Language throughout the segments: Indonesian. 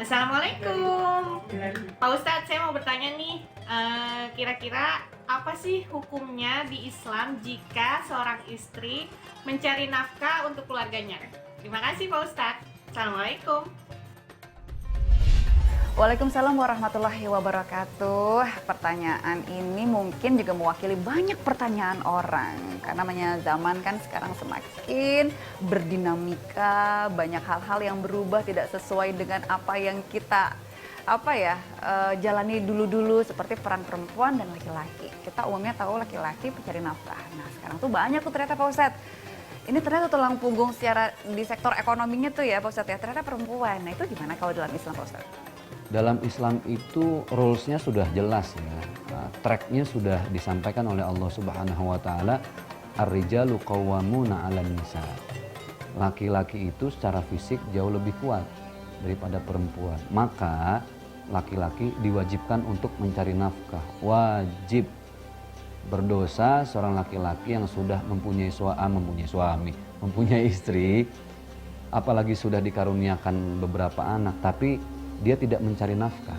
Assalamualaikum. Pak Ustadz, saya mau bertanya nih, kira-kira apa sih hukumnya di Islam jika seorang istri mencari nafkah untuk keluarganya? Terima kasih Pak Ustadz. Assalamualaikum. Waalaikumsalam warahmatullahi wabarakatuh. Pertanyaan ini mungkin juga mewakili banyak pertanyaan orang. Karena namanya zaman kan sekarang semakin berdinamika, banyak hal-hal yang berubah tidak sesuai dengan apa yang kita jalani dulu-dulu, seperti peran perempuan dan laki-laki. Kita umumnya tahu laki-laki pencari nafkah. Nah sekarang tuh banyak tuh ternyata Pak Ustadz. Ini ternyata tulang punggung secara di sektor ekonominya tuh ya Pak Ustadz ya, ternyata perempuan. Nah itu gimana kalau dalam Islam Pak Ustadz? Dalam Islam itu rules-nya sudah jelas ya. Track-nya sudah disampaikan oleh Allah Subhanahu wa taala, ar-rijalu qawwamuna 'alan nisa. Laki-laki itu secara fisik jauh lebih kuat daripada perempuan. Maka laki-laki diwajibkan untuk mencari nafkah. Wajib. Berdosa seorang laki-laki yang sudah mempunyai suami, mempunyai istri, apalagi sudah dikaruniakan beberapa anak, tapi dia tidak mencari nafkah.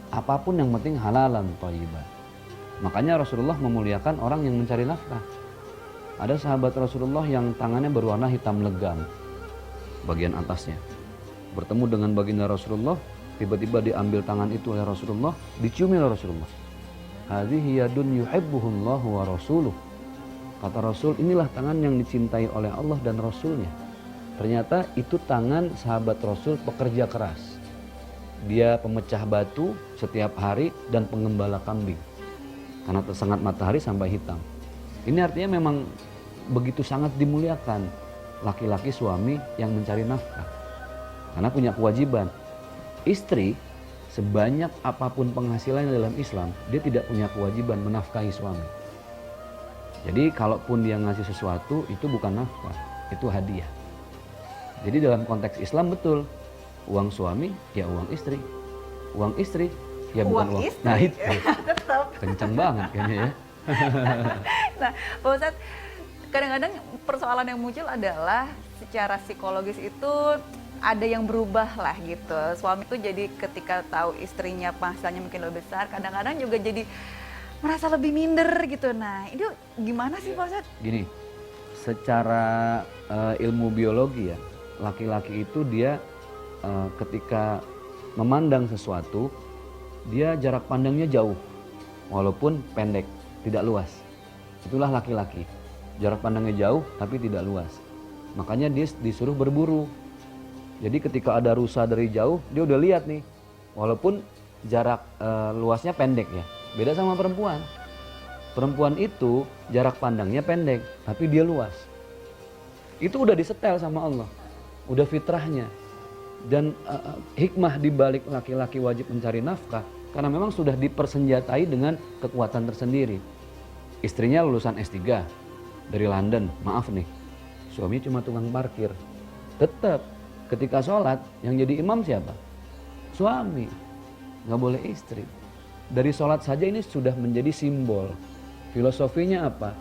Apapun yang penting halalan thayyiban. Makanya Rasulullah memuliakan orang yang mencari nafkah. Ada sahabat Rasulullah yang tangannya berwarna hitam legam bagian atasnya. Bertemu dengan baginda Rasulullah, tiba-tiba diambil tangan itu oleh Rasulullah, diciumi oleh Rasulullah. Hadhihi yadun yuhibbuhullahu wa rasuluh. Kata Rasul, inilah tangan yang dicintai oleh Allah dan Rasulnya. Ternyata itu tangan sahabat Rasul pekerja keras. Dia pemecah batu setiap hari dan pengembala kambing karena tersengat matahari sampai hitam. Ini artinya memang begitu sangat dimuliakan laki-laki suami yang mencari nafkah karena punya kewajiban. Istri sebanyak apapun penghasilannya dalam Islam, dia tidak punya kewajiban menafkahi suami. Jadi kalaupun dia ngasih sesuatu, itu bukan nafkah, itu hadiah. Jadi dalam konteks Islam betul, uang suami ya uang istri, uang istri ya bukan uang istri. Nah itu Tetap. kenceng banget kayaknya ya. Nah Pak Ustadz, kadang-kadang persoalan yang muncul adalah secara psikologis itu ada yang berubah lah gitu. Suami tuh jadi ketika tahu istrinya penghasilannya mungkin lebih besar, kadang-kadang juga jadi merasa lebih minder gitu. Nah itu gimana sih Pak Ustadz? Gini, secara ilmu biologi ya, laki-laki itu dia ketika memandang sesuatu, dia jarak pandangnya jauh, walaupun pendek, tidak luas. Itulah laki-laki, jarak pandangnya jauh tapi tidak luas. Makanya dia disuruh berburu. Jadi ketika ada rusa dari jauh, dia udah lihat nih, walaupun jarak luasnya pendek ya. Beda sama perempuan. Perempuan itu jarak pandangnya pendek, tapi dia luas. Itu udah disetel sama Allah, udah fitrahnya. Dan hikmah di balik laki-laki wajib mencari nafkah karena memang sudah dipersenjatai dengan kekuatan tersendiri. Istrinya lulusan S3 dari London, maaf nih, suami cuma tukang parkir. Tetap ketika sholat yang jadi imam siapa? Suami, nggak boleh istri. Dari sholat saja ini sudah menjadi simbol. Filosofinya apa?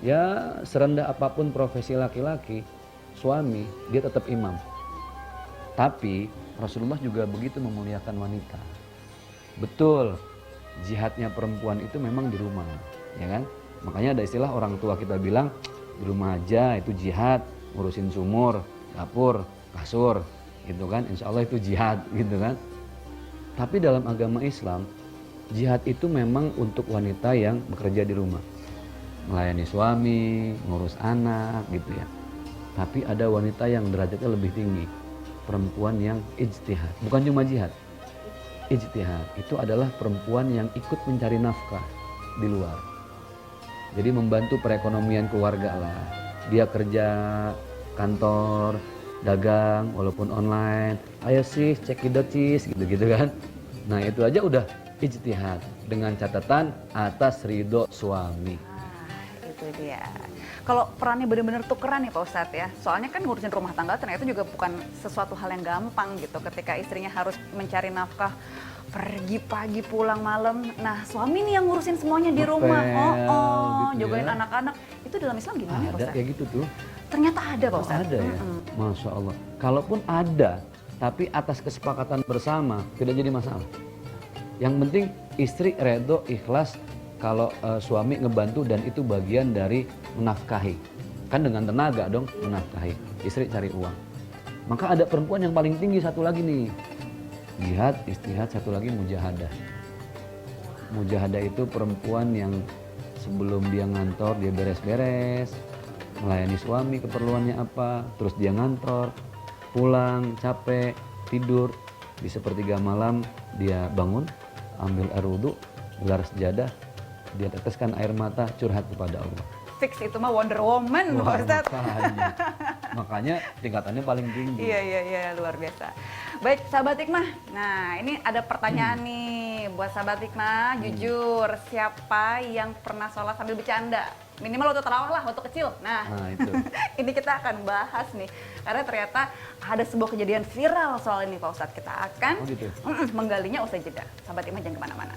Ya serendah apapun profesi laki-laki, suami dia tetap imam. Tapi Rasulullah juga begitu memuliakan wanita. Betul, jihadnya perempuan itu memang di rumah, ya kan? Makanya ada istilah orang tua kita bilang, di rumah aja itu jihad, ngurusin sumur, dapur, kasur, gitu kan? Insya Allah itu jihad, gitu kan? Tapi dalam agama Islam, jihad itu memang untuk wanita yang bekerja di rumah, melayani suami, ngurus anak, gitu ya. Tapi ada wanita yang derajatnya lebih tinggi. Perempuan yang ijtihad, bukan cuma jihad. Ijtihad itu adalah perempuan yang ikut mencari nafkah di luar. Jadi membantu perekonomian keluarga lah. Dia kerja kantor, dagang walaupun online. Ayo sih cek cis gitu-gitu kan. Nah itu aja udah ijtihad dengan catatan atas ridho suami. Itu dia. Kalau perannya benar-benar tukeran nih Pak Ustadz ya, soalnya kan ngurusin rumah tangga ternyata juga bukan sesuatu hal yang gampang gitu ketika istrinya harus mencari nafkah, pergi pagi pulang malam. Nah suami nih yang ngurusin semuanya di rumah, Gitu jagain ya. anak-anak. Itu dalam Islam gimana ya Pak Ada Ustadz? kayak gitu tuh. Ternyata ada Pak Ustadz. Ada ya, Masya Allah. Kalaupun ada, tapi atas kesepakatan bersama tidak jadi masalah. Yang penting istri redho, ikhlas kalau suami ngebantu dan itu bagian dari menafkahi. Kan dengan tenaga dong menafkahi, istri cari uang. Maka ada perempuan yang paling tinggi satu lagi nih, jihad, istihad, satu lagi mujahadah. Mujahadah itu perempuan yang sebelum dia ngantor dia beres-beres, melayani suami keperluannya apa, terus dia ngantor, pulang capek, tidur, di sepertiga malam dia bangun, ambil air wudhu, gelar sejadah, dia teteskan air mata, curhat kepada Allah. Fix itu mah Wonder Woman, Wah, Pak Ustadz. makanya tingkatannya paling tinggi. Iya, luar biasa. Baik, sahabat hikmah. Nah, ini ada pertanyaan nih buat sahabat hikmah. Jujur, siapa yang pernah sholat sambil bercanda? Minimal waktu terawih lah, waktu kecil. Nah Itu. ini kita akan bahas nih. Karena ternyata ada sebuah kejadian viral soal ini, Pak Ustadz. Kita akan Oh gitu. menggalinya usai jeda. Sahabat hikmah jangan kemana-mana.